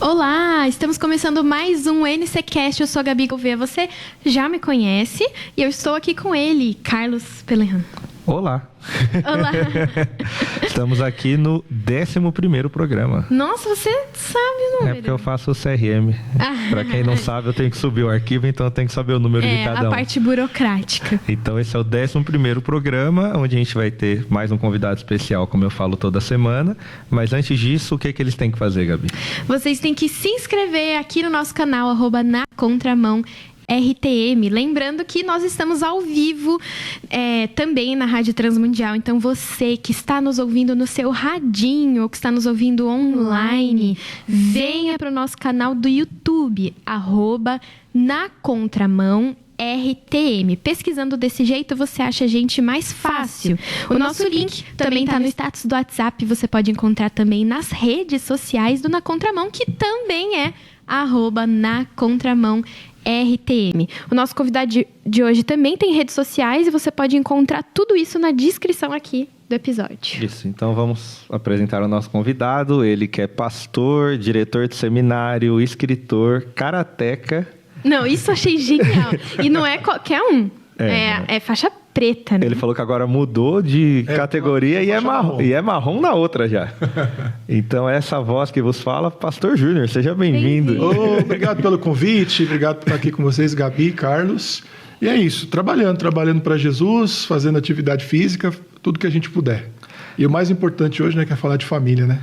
Olá, estamos começando mais um NCCast. Eu sou a Gabi Gouveia, você já me conhece e eu estou aqui com ele, Carlos Pelerran. Olá. Olá. Estamos aqui no 11º programa. Nossa, você sabe o número. É porque eu faço o CRM. Pra quem não sabe, eu tenho que subir o arquivo, então eu tenho que saber o número de cada um. É, a parte burocrática. Então esse é o 11º programa, onde a gente vai ter mais um convidado especial, como eu falo toda semana. Mas antes disso, o que eles têm que fazer, Gabi? Vocês têm que se inscrever aqui no nosso canal, @nacontramão RTM. Lembrando que nós estamos ao vivo também na Rádio Transmundial. Então você que está nos ouvindo no seu radinho ou que está nos ouvindo online, venha para o nosso canal do YouTube, @nacontramão RTM. Pesquisando desse jeito, você acha a gente mais fácil. O nosso link também está no status do WhatsApp. Você pode encontrar também nas redes sociais do Na Contramão, que também é @nacontramão RTM. O nosso convidado de hoje também tem redes sociais e você pode encontrar tudo isso na descrição aqui do episódio. Isso, então vamos apresentar o nosso convidado. Ele que é pastor, diretor de seminário, escritor, karateca. Não, isso eu achei genial. E não é qualquer um. É faixa preta, né? Ele falou que agora mudou de categoria e é marrom na outra já. Então, essa voz que vos fala, Pastor Júnior, seja bem-vindo. Obrigado pelo convite, obrigado por estar aqui com vocês, Gabi, Carlos. E é isso, trabalhando para Jesus, fazendo atividade física, tudo que a gente puder. E o mais importante hoje, né, que é falar de família, né?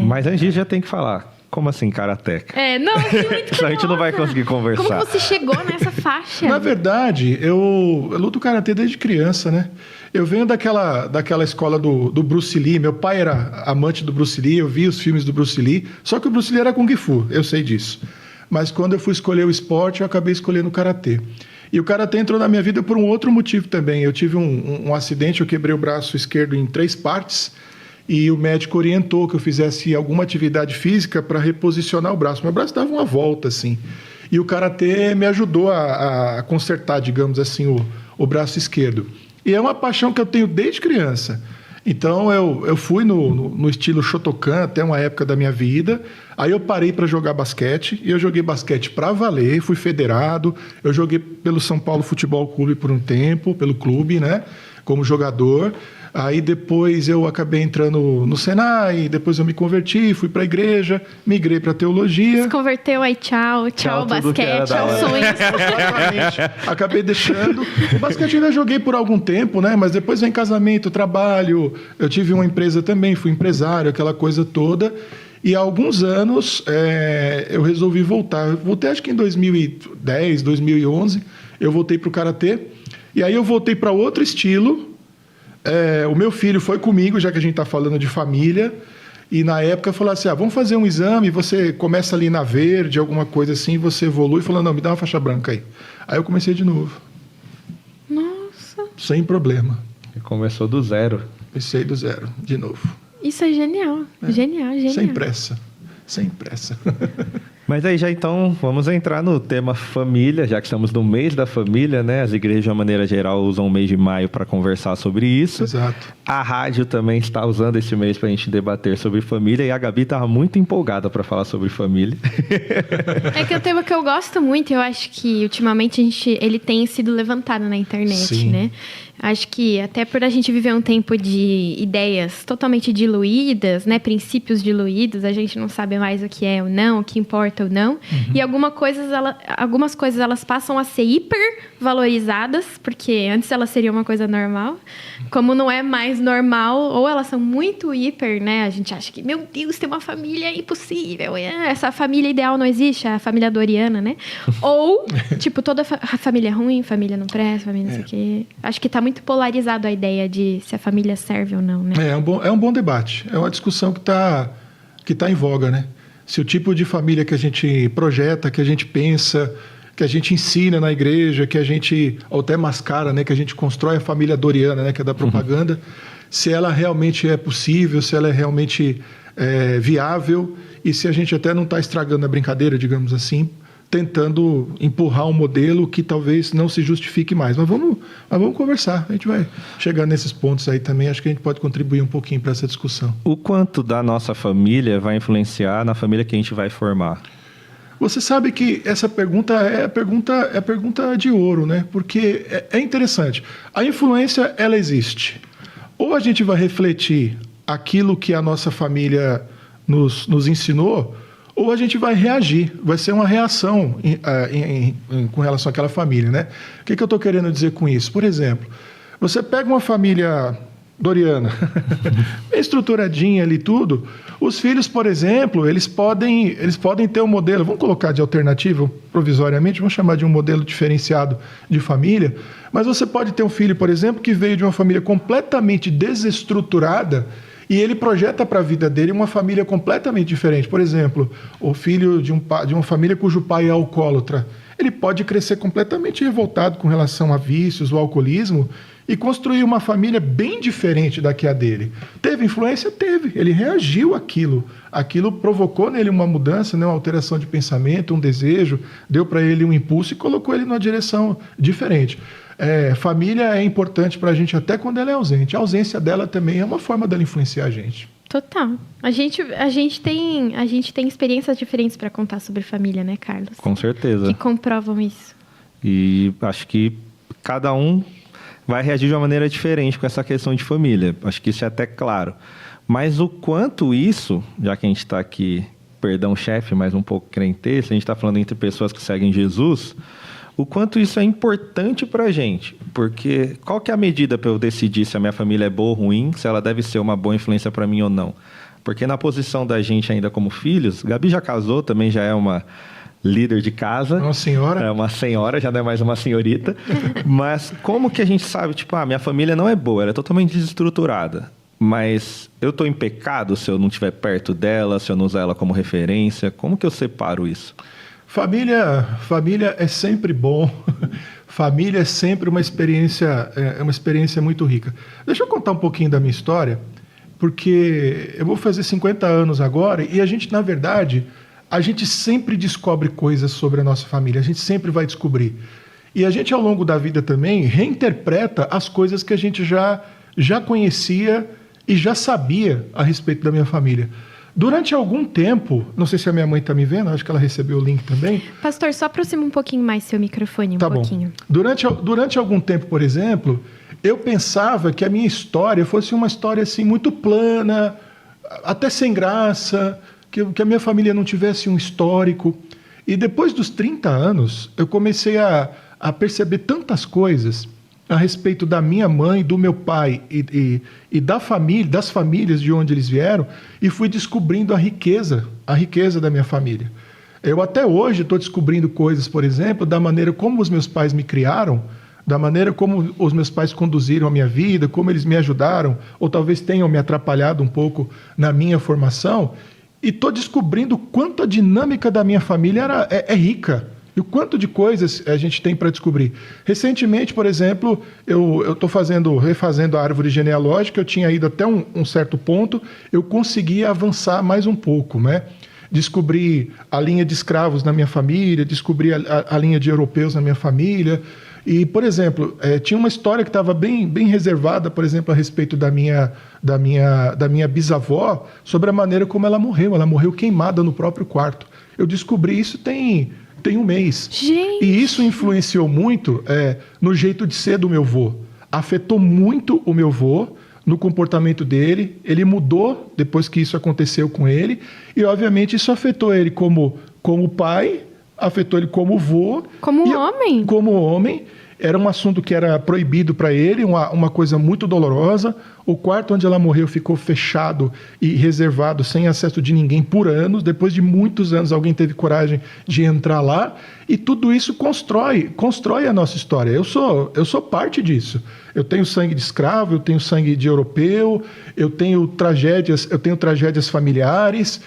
Mas antes já tem que falar. Como assim, karateca? Não, muito a gente não vai conseguir conversar. Como você chegou nessa faixa? Na verdade, eu luto karatê desde criança, né? Eu venho daquela escola do Bruce Lee. Meu pai era amante do Bruce Lee, eu vi os filmes do Bruce Lee. Só que o Bruce Lee era Kung Fu, eu sei disso. Mas quando eu fui escolher o esporte, eu acabei escolhendo o karatê. E o karatê entrou na minha vida por um outro motivo também. Eu tive um acidente, eu quebrei o braço esquerdo em 3 partes. E o médico orientou que eu fizesse alguma atividade física para reposicionar o braço. Meu braço dava uma volta, assim. E o karatê me ajudou a consertar, digamos assim, o braço esquerdo. E é uma paixão que eu tenho desde criança. Então, eu fui no estilo Shotokan até uma época da minha vida. Aí eu parei para jogar basquete. E eu joguei basquete para valer, fui federado. Eu joguei pelo São Paulo Futebol Clube por um tempo, pelo clube, né? Como jogador. Aí depois eu acabei entrando no Senai, depois eu me converti, fui para a igreja, migrei para teologia. Se converteu, aí tchau basquete, tchau sonhos. Exatamente. Acabei deixando. O basquete ainda joguei por algum tempo, né? Mas depois vem casamento, trabalho. Eu tive uma empresa também, fui empresário, aquela coisa toda. E há alguns anos eu resolvi voltar. Eu voltei acho que em 2010, 2011, eu voltei para o karatê. E aí eu voltei para outro estilo. O meu filho foi comigo, já que a gente está falando de família, e na época falou assim, vamos fazer um exame, você começa ali na verde, alguma coisa assim, você evolui, falou, não, me dá uma faixa branca aí. Aí eu comecei de novo. Nossa. Sem problema. E começou do zero. Comecei do zero, de novo. Isso é genial, genial. Sem pressa. Mas aí já então vamos entrar no tema família, já que estamos no mês da família, né? As igrejas de uma maneira geral usam o mês de maio para conversar sobre isso. Exato. A rádio também está usando esse mês para a gente debater sobre família e a Gabi estava muito empolgada para falar sobre família. É que é um tema que eu gosto muito, eu acho que ultimamente ele tem sido levantado na internet, Sim. né? Acho que até por a gente viver um tempo de ideias totalmente diluídas, né? Princípios diluídos, a gente não sabe mais o que é ou não, o que importa ou não. Uhum. E algumas coisas elas passam a ser hiper valorizadas, porque antes elas seriam uma coisa normal. Como não é mais normal, ou elas são muito hiper, né? A gente acha que, meu Deus, ter uma família é impossível. Essa família ideal não existe, a família doriana, né? Ou, tipo, toda a família é ruim, família não presta, família não sei o quê. Acho que tá muito polarizado a ideia de se a família serve ou não, né? É um bom debate. É uma discussão que tá em voga, né? Se o tipo de família que a gente projeta, que a gente pensa, que a gente ensina na igreja, que a gente ou até mascara, né? Que a gente constrói a família doriana, né? Que é da propaganda, se ela realmente é possível, se ela é realmente viável e se a gente até não está estragando a brincadeira, digamos assim, tentando empurrar um modelo que talvez não se justifique mais. Mas vamos conversar, a gente vai chegar nesses pontos aí também, acho que a gente pode contribuir um pouquinho para essa discussão. O quanto da nossa família vai influenciar na família que a gente vai formar? Você sabe que essa pergunta é a pergunta de ouro, né? Porque é interessante. A influência, ela existe. Ou a gente vai refletir aquilo que a nossa família nos ensinou, ou a gente vai reagir, vai ser uma reação com relação àquela família, né? O que eu estou querendo dizer com isso? Por exemplo, você pega uma família doriana, bem estruturadinha ali tudo, os filhos, por exemplo, eles podem ter um modelo, vamos colocar de alternativa provisoriamente, vamos chamar de um modelo diferenciado de família, mas você pode ter um filho, por exemplo, que veio de uma família completamente desestruturada e ele projeta para a vida dele uma família completamente diferente. Por exemplo, o filho de uma família cujo pai é alcoólatra, ele pode crescer completamente revoltado com relação a vícios, o alcoolismo, e construir uma família bem diferente da que a dele. Teve influência? Teve. Ele reagiu àquilo. Aquilo provocou nele uma mudança, né? Uma alteração de pensamento, um desejo, deu para ele um impulso e colocou ele numa direção diferente. Família é importante para a gente até quando ela é ausente. A ausência dela também é uma forma dela influenciar a gente. Total. A gente tem experiências diferentes para contar sobre família, né, Carlos? Com certeza. Que comprovam isso. E acho que cada um vai reagir de uma maneira diferente com essa questão de família. Acho que isso é até claro. Mas o quanto isso, já que a gente está aqui, perdão, chefe, mas um pouco crentez, a gente está falando entre pessoas que seguem Jesus, o quanto isso é importante para a gente. Porque qual que é a medida para eu decidir se a minha família é boa ou ruim, se ela deve ser uma boa influência para mim ou não? Porque na posição da gente ainda como filhos, Gabi já casou, também já é uma líder de casa. Uma senhora. É uma senhora, já não é mais uma senhorita. Mas como que a gente sabe, minha família não é boa, ela é totalmente desestruturada. Mas eu estou em pecado se eu não estiver perto dela, se eu não usar ela como referência? Como que eu separo isso? Família é sempre bom. Família é sempre uma experiência muito rica. Deixa eu contar um pouquinho da minha história, porque eu vou fazer 50 anos agora e a gente, na verdade, a gente sempre descobre coisas sobre a nossa família, a gente sempre vai descobrir. E a gente, ao longo da vida também, reinterpreta as coisas que a gente já conhecia e já sabia a respeito da minha família. Durante algum tempo, não sei se a minha mãe está me vendo, acho que ela recebeu o link também. Pastor, só aproxima um pouquinho mais seu microfone, tá pouquinho. Durante algum tempo, por exemplo, eu pensava que a minha história fosse uma história assim muito plana, até sem graça, que a minha família não tivesse um histórico. E depois dos 30 anos, eu comecei a perceber tantas coisas a respeito da minha mãe, do meu pai e da família, das famílias de onde eles vieram, e fui descobrindo a riqueza da minha família. Eu até hoje estou descobrindo coisas, por exemplo, da maneira como os meus pais me criaram, da maneira como os meus pais conduziram a minha vida, como eles me ajudaram, ou talvez tenham me atrapalhado um pouco na minha formação, e estou descobrindo o quanto a dinâmica da minha família é rica. E o quanto de coisas a gente tem para descobrir. Recentemente, por exemplo, eu estou refazendo a árvore genealógica, eu tinha ido até um certo ponto, eu consegui avançar mais um pouco, né? Descobri a linha de escravos na minha família, descobri a linha de europeus na minha família. E, por exemplo, tinha uma história que estava bem reservada, por exemplo, a respeito da minha bisavó, sobre a maneira como ela morreu. Ela morreu queimada no próprio quarto. Eu descobri isso tem um mês. Gente. E isso influenciou muito no jeito de ser do meu avô. Afetou muito o meu avô no comportamento dele. Ele mudou depois que isso aconteceu com ele. E, obviamente, isso afetou ele como pai, afetou ele como avô. Como homem. Como homem. Era um assunto que era proibido para ele, uma coisa muito dolorosa. O quarto onde ela morreu ficou fechado e reservado, sem acesso de ninguém por anos. Depois de muitos anos, alguém teve coragem de entrar lá. E tudo isso constrói a nossa história. Eu sou parte disso. Eu tenho sangue de escravo, eu tenho sangue de europeu, eu tenho tragédias familiares.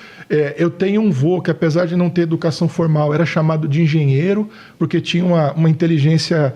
Eu tenho um avô que, apesar de não ter educação formal, era chamado de engenheiro, porque tinha uma inteligência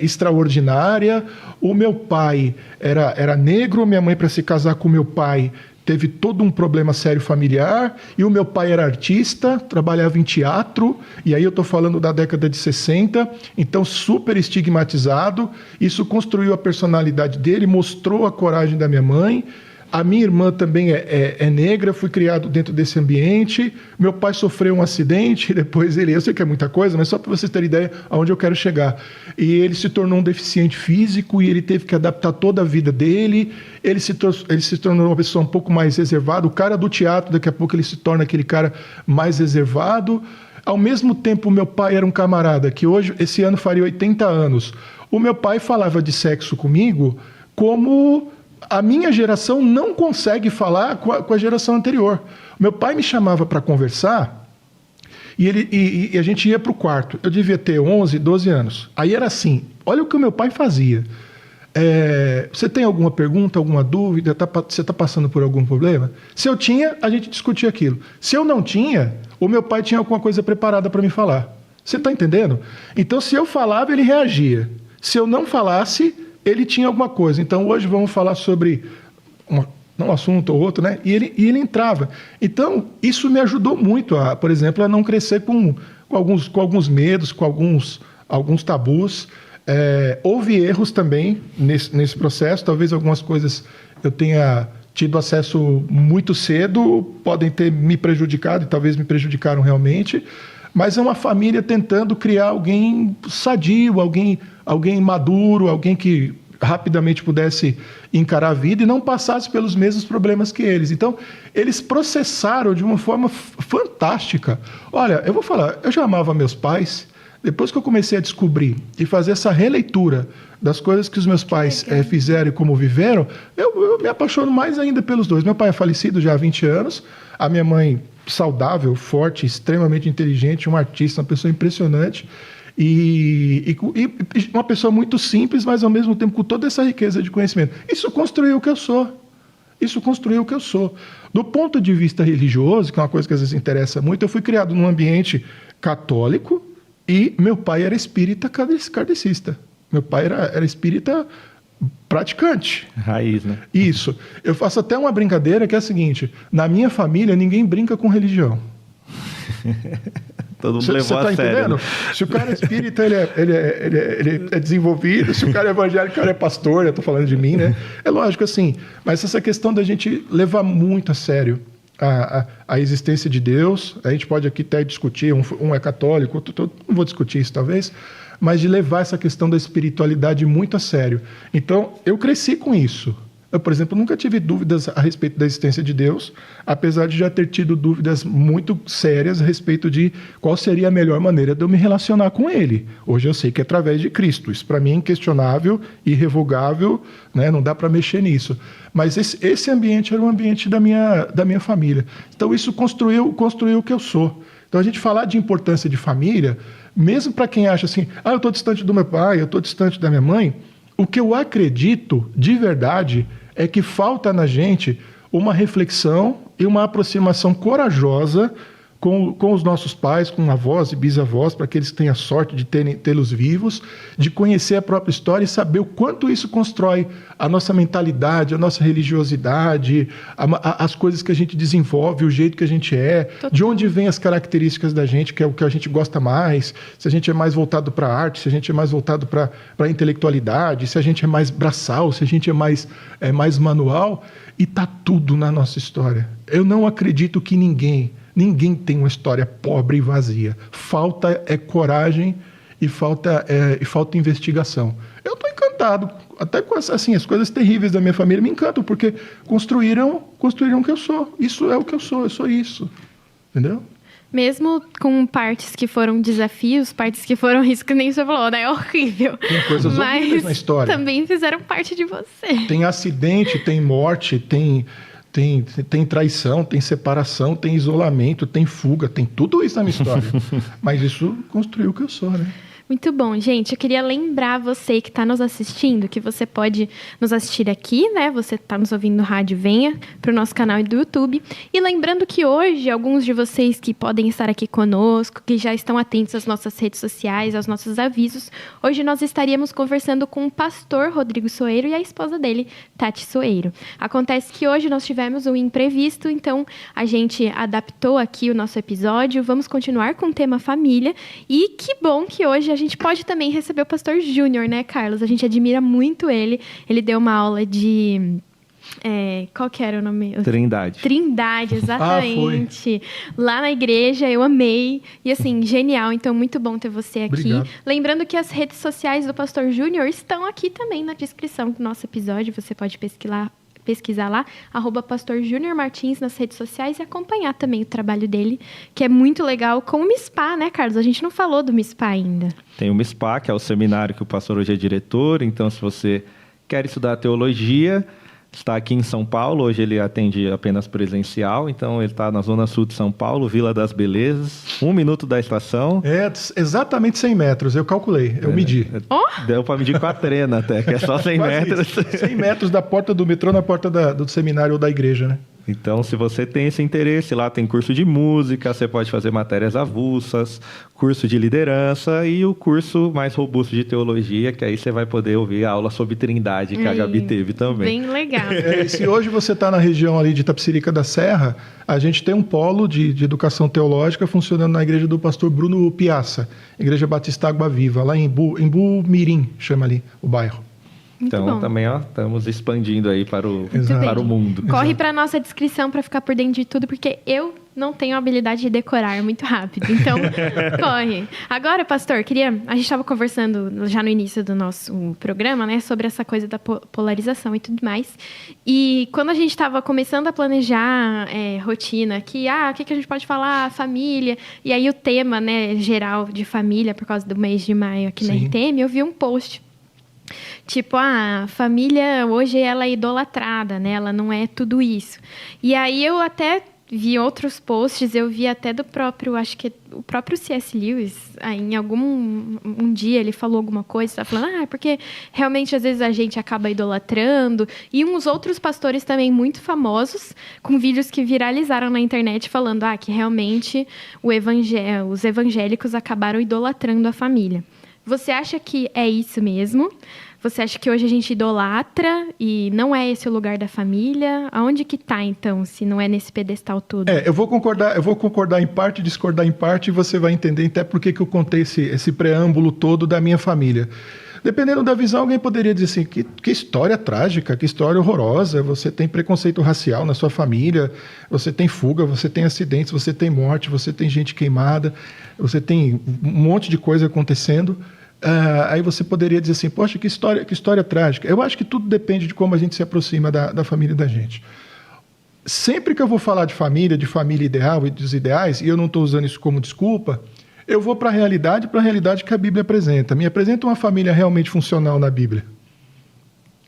extraordinária. O meu pai era negro, minha mãe, para se casar com meu pai, teve todo um problema sério familiar, e o meu pai era artista, trabalhava em teatro, e aí eu estou falando da década de 60, então super estigmatizado. Isso construiu a personalidade dele, mostrou a coragem da minha mãe. A minha irmã também é negra, fui criado dentro desse ambiente. Meu pai sofreu um acidente, depois eu sei que é muita coisa, mas só para vocês terem ideia aonde eu quero chegar. E ele se tornou um deficiente físico e ele teve que adaptar toda a vida dele. Ele se tornou uma pessoa um pouco mais reservada. O cara do teatro, daqui a pouco ele se torna aquele cara mais reservado. Ao mesmo tempo, meu pai era um camarada que hoje, esse ano, faria 80 anos. O meu pai falava de sexo comigo como a minha geração não consegue falar com a geração anterior. Meu pai me chamava para conversar e a gente ia para o quarto. Eu devia ter 11, 12 anos. Aí era assim, olha o que o meu pai fazia. Você tem alguma pergunta, alguma dúvida? Você está passando por algum problema? Se eu tinha, a gente discutia aquilo. Se eu não tinha, o meu pai tinha alguma coisa preparada para me falar. Você está entendendo? Então, se eu falava, ele reagia. Se eu não falasse, ele tinha alguma coisa. Então, hoje vamos falar sobre um assunto ou outro, né? E ele entrava. Então, isso me ajudou muito, por exemplo, a não crescer com alguns medos, com alguns tabus. Houve erros também nesse processo. Talvez algumas coisas eu tenha tido acesso muito cedo, podem ter me prejudicado, e talvez me prejudicaram realmente. Mas é uma família tentando criar alguém sadio, alguém maduro, alguém que rapidamente pudesse encarar a vida e não passasse pelos mesmos problemas que eles. Então, eles processaram de uma forma fantástica. Olha, eu vou falar, eu já amava meus pais. Depois que eu comecei a descobrir e fazer essa releitura das coisas que os meus pais fizeram e como viveram, eu me apaixono mais ainda pelos dois. Meu pai é falecido já há 20 anos, a minha mãe saudável, forte, extremamente inteligente, um artista, uma pessoa impressionante e uma pessoa muito simples, mas ao mesmo tempo com toda essa riqueza de conhecimento. Isso construiu o que eu sou. Do ponto de vista religioso, que é uma coisa que às vezes interessa muito, eu fui criado num ambiente católico e meu pai era espírita kardecista. Meu pai era espírita praticante. Raiz, né? Isso. Eu faço até uma brincadeira que é a seguinte: na minha família, ninguém brinca com religião. Todo mundo levou a sério. Você está entendendo? Né? Se o cara é espírita, ele é desenvolvido. Se o cara é evangélico, o cara é pastor. Eu estou falando de mim, né? É lógico assim. Mas essa questão da gente levar muito a sério a existência de Deus, a gente pode aqui até discutir, um é católico, outro, não vou discutir isso talvez, mas de levar essa questão da espiritualidade muito a sério. Então, eu cresci com isso. Eu, por exemplo, nunca tive dúvidas a respeito da existência de Deus, apesar de já ter tido dúvidas muito sérias a respeito de qual seria a melhor maneira de eu me relacionar com Ele. Hoje eu sei que é através de Cristo. Isso para mim é inquestionável, irrevogável, né? Não dá para mexer nisso. Mas esse ambiente era um ambiente da minha família. Então isso construiu o que eu sou. Então a gente falar de importância de família, mesmo para quem acha assim, eu estou distante do meu pai, eu estou distante da minha mãe, o que eu acredito de verdade é que falta na gente uma reflexão e uma aproximação corajosa com os nossos pais, com avós e bisavós, para aqueles que têm a sorte de tê-los vivos, de conhecer a própria história e saber o quanto isso constrói a nossa mentalidade, a nossa religiosidade, as coisas que a gente desenvolve, o jeito que a gente é, de onde vêm as características da gente, que é o que a gente gosta mais, se a gente é mais voltado para a arte, se a gente é mais voltado para a intelectualidade, se a gente é mais braçal, se a gente é mais manual, e está tudo na nossa história. Eu não acredito que ninguém tem uma história pobre e vazia. Falta coragem e falta investigação. Eu estou encantado, até com assim, as coisas terríveis da minha família me encantam, porque construíram o que eu sou. Isso é o que eu sou isso. Entendeu? Mesmo com partes que foram desafios, partes que foram isso que nem você falou, né? É horrível. Tem coisas horríveis na história. Também fizeram parte de você. Tem acidente, tem morte, tem traição, tem separação, tem isolamento, tem fuga, tem tudo isso na minha história. Mas isso construiu o que eu sou, né? Muito bom, gente. Eu queria lembrar você que está nos assistindo que você pode nos assistir aqui, né? Você está nos ouvindo no rádio, venha para o nosso canal do YouTube. E lembrando que hoje, alguns de vocês que podem estar aqui conosco, que já estão atentos às nossas redes sociais, aos nossos avisos, hoje nós estaríamos conversando com o pastor Rodrigo Soeiro e a esposa dele, Tati Soeiro. Acontece que hoje nós tivemos um imprevisto, então a gente adaptou aqui o nosso episódio. Vamos continuar com o tema família. E que bom que hoje a gente pode também receber o pastor Júnior, né, Carlos? A gente admira muito ele. Ele deu uma aula de... qual que era o nome? Trindade, exatamente. Lá na igreja, eu amei. E assim, genial. Então, muito bom ter você aqui. Obrigado. Lembrando que as redes sociais do pastor Júnior estão aqui também na descrição do nosso episódio. Você pode pesquisar lá, @pastor Júnior Martins nas redes sociais e acompanhar também o trabalho dele, que é muito legal, com o MISPA, né, Carlos? A gente não falou do MISPA ainda. Tem o MISPA, que é o seminário que o pastor hoje é diretor. Então, se você quer estudar teologia, está aqui em São Paulo. Hoje ele atende apenas presencial. Então, ele está na zona sul de São Paulo, Vila das Belezas, 1 minuto da estação. É exatamente 100 metros, eu calculei, eu medi. Deu para medir com a trena até, que é só 100 metros. 100 metros da porta do metrô na porta do seminário ou da igreja, né? Então, se você tem esse interesse, lá tem curso de música, você pode fazer matérias avulsas, curso de liderança e o curso mais robusto de teologia, que aí você vai poder ouvir a aula sobre Trindade, que a Gabi teve também. Bem legal. Se hoje você está na região ali de Itapecerica da Serra, a gente tem um polo de educação teológica funcionando na igreja do pastor Bruno Piazza, Igreja Batista Água Viva, lá em Mirim, chama ali o bairro. Então, também, estamos expandindo aí para o mundo. Corre para a nossa descrição para ficar por dentro de tudo, porque eu não tenho a habilidade de decorar muito rápido. Então, corre. Agora, pastor, a gente estava conversando já no início do nosso programa, né, sobre essa coisa da polarização e tudo mais. E quando a gente estava começando a planejar rotina, o que a gente pode falar? Família. E aí o tema, né, geral de família, por causa do mês de maio aqui na RTM, eu vi um post. Tipo, a família hoje ela é idolatrada, né? Ela não é tudo isso. E aí eu até vi outros posts, eu vi até do próprio, acho que o próprio C.S. Lewis, em um dia ele falou alguma coisa, tá falando, porque realmente às vezes a gente acaba idolatrando, e uns outros pastores também muito famosos, com vídeos que viralizaram na internet falando, que realmente os evangélicos acabaram idolatrando a família. Você acha que é isso mesmo? Você acha que hoje a gente idolatra e não é esse o lugar da família? Aonde que está, então, se não é nesse pedestal todo? Eu vou concordar em parte, discordar em parte, e você vai entender até por que eu contei esse preâmbulo todo da minha família. Dependendo da visão, alguém poderia dizer assim, que história trágica, que história horrorosa, você tem preconceito racial na sua família, você tem fuga, você tem acidentes, você tem morte, você tem gente queimada, você tem um monte de coisa acontecendo. Aí você poderia dizer assim, poxa, que história trágica. Eu acho que tudo depende de como a gente se aproxima da família da gente. Sempre que eu vou falar de família ideal e dos ideais, e eu não estou usando isso como desculpa, eu vou para a realidade que a Bíblia apresenta. Me apresenta uma família realmente funcional na Bíblia.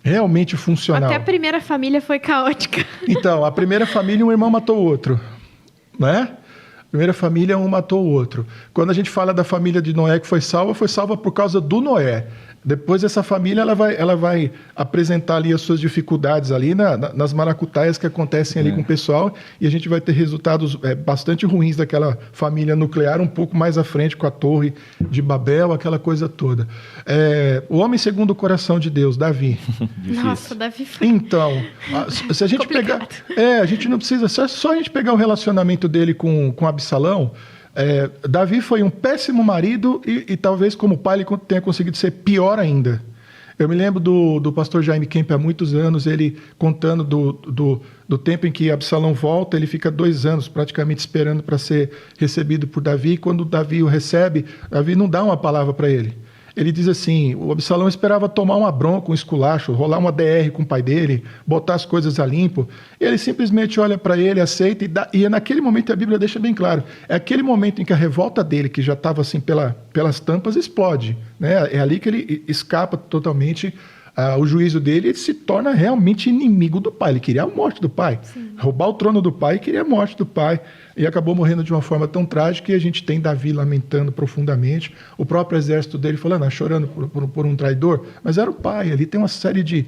Realmente funcional. Até a primeira família foi caótica. Então, a primeira família, um irmão matou o outro, né? Primeira família, um matou o outro. Quando a gente fala da família de Noé que foi salva por causa do Noé. Depois essa família ela vai apresentar ali as suas dificuldades ali nas maracutaias que acontecem ali com o pessoal, e a gente vai ter resultados bastante ruins daquela família nuclear um pouco mais à frente com a Torre de Babel, aquela coisa toda. O homem segundo o coração de Deus, Davi. Nossa, Davi foi... Então, se a gente pegar... a gente não precisa... Só a gente pegar o relacionamento dele com Absalão... Davi foi um péssimo marido e talvez como pai ele tenha conseguido ser pior ainda. Eu me lembro do pastor Jaime Kemp há muitos anos, ele contando do tempo em que Absalão volta, ele fica 2 anos praticamente esperando para ser recebido por Davi, e quando Davi o recebe, Davi não dá uma palavra para ele. Ele diz assim, o Absalão esperava tomar uma bronca, um esculacho, rolar uma DR com o pai dele, botar as coisas a limpo. Ele simplesmente olha para ele, aceita, e naquele momento a Bíblia deixa bem claro, é aquele momento em que a revolta dele, que já estava assim pelas tampas, explode. Né? É ali que ele escapa totalmente o juízo dele, ele se torna realmente inimigo do pai. Ele queria a morte do pai. Sim. Roubar o trono do pai e queria a morte do pai. E acabou morrendo de uma forma tão trágica que a gente tem Davi lamentando profundamente. O próprio exército dele falando, chorando por um traidor. Mas era o pai. Ali tem uma série de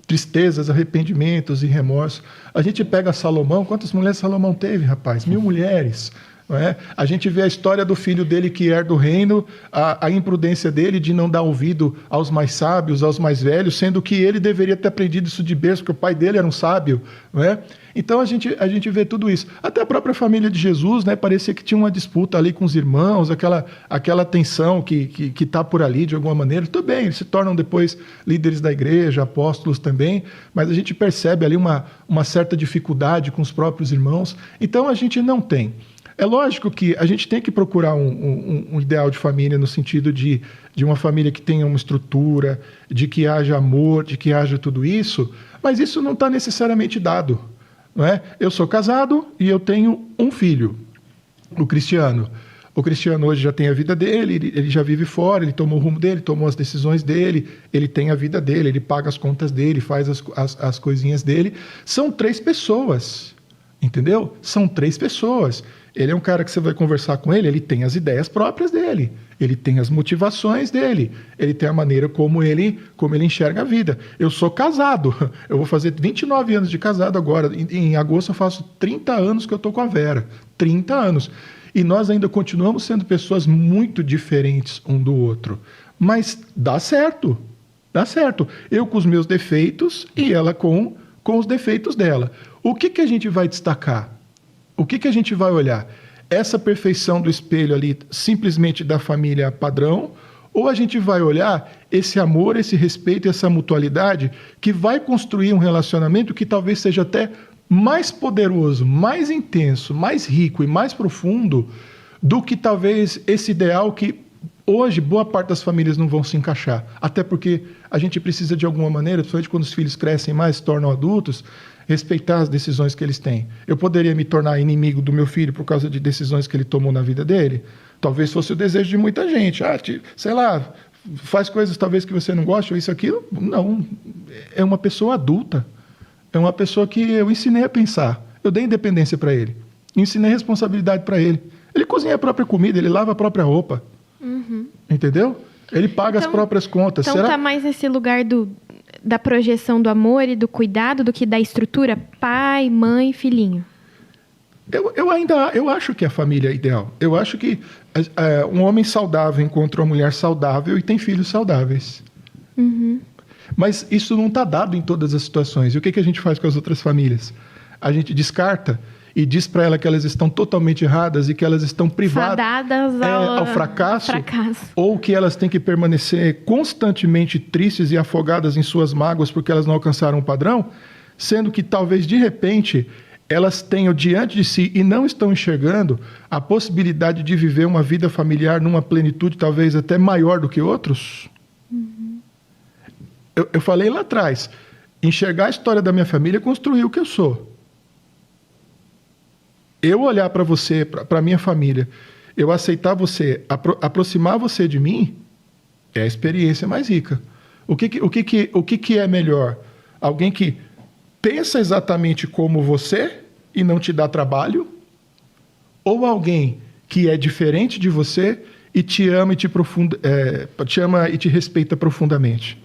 tristezas, arrependimentos e remorsos. A gente pega Salomão. Quantas mulheres Salomão teve, rapaz? 1000 mulheres. Não é? A gente vê a história do filho dele que herda o reino, a imprudência dele de não dar ouvido aos mais sábios, aos mais velhos, sendo que ele deveria ter aprendido isso de berço, porque o pai dele era um sábio. Não é? Então a gente vê tudo isso. Até a própria família de Jesus, né, parecia que tinha uma disputa ali com os irmãos, aquela tensão que está por ali de alguma maneira. Tudo bem, eles se tornam depois líderes da igreja, apóstolos também, mas a gente percebe ali uma certa dificuldade com os próprios irmãos. Então a gente não tem. É lógico que a gente tem que procurar um ideal de família no sentido de uma família que tenha uma estrutura, de que haja amor, de que haja tudo isso, mas isso não está necessariamente dado. Não é? Eu sou casado e eu tenho um filho, o Cristiano. O Cristiano hoje já tem a vida dele, ele já vive fora, ele tomou o rumo dele, tomou as decisões dele, ele tem a vida dele, ele paga as contas dele, faz as coisinhas dele. São 3 pessoas, entendeu? São 3 pessoas. Ele é um cara que você vai conversar com ele, ele tem as ideias próprias dele, ele tem as motivações dele, ele tem a maneira como ele enxerga a vida. Eu sou casado, eu vou fazer 29 anos de casado agora, em agosto eu faço 30 anos que eu estou com a Vera, 30 anos. E nós ainda continuamos sendo pessoas muito diferentes um do outro, mas dá certo. Eu com os meus defeitos e ela com os defeitos dela. O que a gente vai destacar? O que a gente vai olhar? Essa perfeição do espelho ali, simplesmente da família padrão, ou a gente vai olhar esse amor, esse respeito, essa mutualidade que vai construir um relacionamento que talvez seja até mais poderoso, mais intenso, mais rico e mais profundo do que talvez esse ideal que hoje boa parte das famílias não vão se encaixar. Até porque a gente precisa de alguma maneira, principalmente quando os filhos crescem mais, se tornam adultos, respeitar as decisões que eles têm. Eu poderia me tornar inimigo do meu filho por causa de decisões que ele tomou na vida dele? Talvez fosse o desejo de muita gente. Sei lá, faz coisas talvez que você não goste, ou isso, aquilo. Não, é uma pessoa adulta. É uma pessoa que eu ensinei a pensar. Eu dei independência para ele. Ensinei responsabilidade para ele. Ele cozinha a própria comida, ele lava a própria roupa. Uhum. Entendeu? Ele paga as próprias contas. Então está mais nesse lugar da projeção do amor e do cuidado do que da estrutura pai, mãe, filhinho. Eu acho que a família é ideal. Eu acho que um homem saudável encontra uma mulher saudável e tem filhos saudáveis. Uhum. Mas isso não está dado em todas as situações. E o que a gente faz com as outras famílias? A gente descarta e diz para ela que elas estão totalmente erradas e que elas estão privadas ao fracasso, ou que elas têm que permanecer constantemente tristes e afogadas em suas mágoas porque elas não alcançaram o padrão, sendo que talvez de repente elas tenham diante de si e não estão enxergando a possibilidade de viver uma vida familiar numa plenitude talvez até maior do que outros. Uhum. Eu falei lá atrás, enxergar a história da minha família é construir o que eu sou. Eu olhar para você, para a minha família, eu aceitar você, aproximar você de mim, é a experiência mais rica. O que é melhor? Alguém que pensa exatamente como você e não te dá trabalho? Ou alguém que é diferente de você e te ama e te respeita profundamente?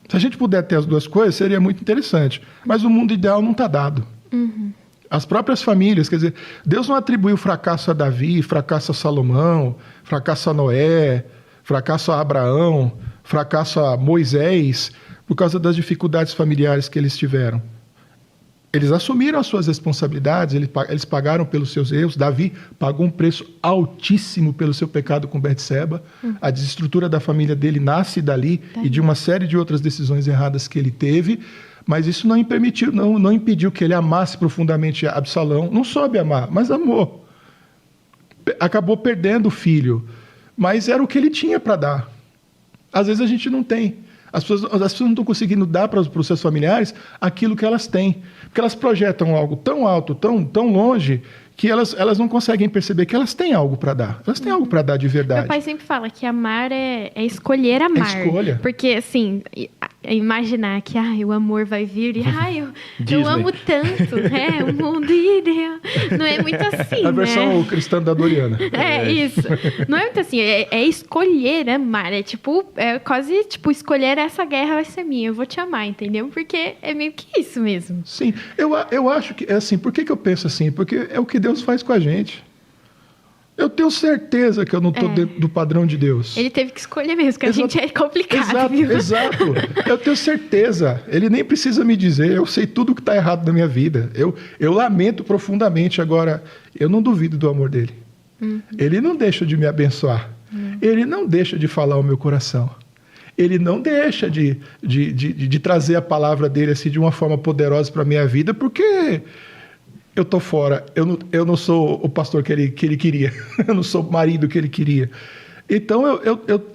Se a gente puder ter as duas coisas, seria muito interessante. Mas o mundo ideal não está dado. Uhum. As próprias famílias, quer dizer, Deus não atribuiu fracasso a Davi, fracasso a Salomão, fracasso a Noé, fracasso a Abraão, fracasso a Moisés, por causa das dificuldades familiares que eles tiveram. Eles assumiram as suas responsabilidades, eles pagaram pelos seus erros. Davi pagou um preço altíssimo pelo seu pecado com Betseba. A desestrutura da família dele nasce dali e de uma série de outras decisões erradas que ele teve. Mas isso não impediu que ele amasse profundamente Absalão. Não soube amar, mas amou. Acabou perdendo o filho. Mas era o que ele tinha para dar. Às vezes a gente não tem. As pessoas não estão conseguindo dar para os seus familiares aquilo que elas têm. Porque elas projetam algo tão alto, tão longe, que elas não conseguem perceber que elas têm algo para dar. Elas têm algo para dar de verdade. Meu pai sempre fala que amar é escolher amar. É escolha. Porque, assim, imaginar que o amor vai vir e eu Disney. amo tanto, o mundo ideal. Não é muito assim, A versão né? cristã da Doriana. Isso. Não é muito assim, é escolher amar. É quase escolher essa guerra vai ser minha, eu vou te amar, entendeu? Porque é meio que isso mesmo. Sim, eu acho que é assim. Por que eu penso assim? Porque é o que Deus faz com a gente. Eu tenho certeza que eu não estou dentro do padrão de Deus. Ele teve que escolher mesmo, que a gente é complicado. Exato. Eu tenho certeza. Ele nem precisa me dizer. Eu sei tudo o que está errado na minha vida. Eu lamento profundamente. Agora, eu não duvido do amor dele. Ele não deixa de me abençoar. Ele não deixa de falar ao meu coração. Ele não deixa de trazer a palavra dele assim, de uma forma poderosa para a minha vida, porque... eu estou fora, eu não sou o pastor que ele queria, eu não sou o marido que ele queria. Então,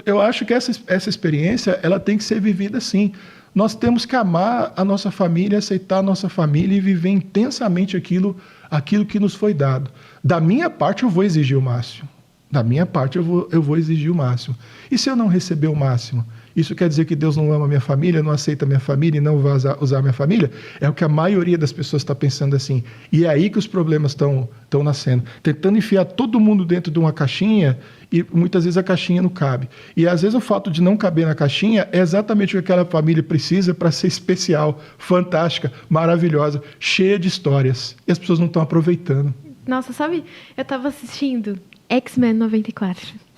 eu acho que essa experiência ela tem que ser vivida assim. Nós temos que amar a nossa família, aceitar a nossa família e viver intensamente aquilo que nos foi dado. Da minha parte, eu vou exigir o máximo. Da minha parte, eu vou exigir o máximo. E se eu não receber o máximo? Isso quer dizer que Deus não ama a minha família, não aceita a minha família e não vai usar a minha família? É o que a maioria das pessoas está pensando assim. E é aí que os problemas estão nascendo. Tentando enfiar todo mundo dentro de uma caixinha e muitas vezes a caixinha não cabe. E às vezes o fato de não caber na caixinha é exatamente o que aquela família precisa para ser especial, fantástica, maravilhosa, cheia de histórias. E as pessoas não estão aproveitando. Nossa, sabe? Eu estava assistindo X-Men 94.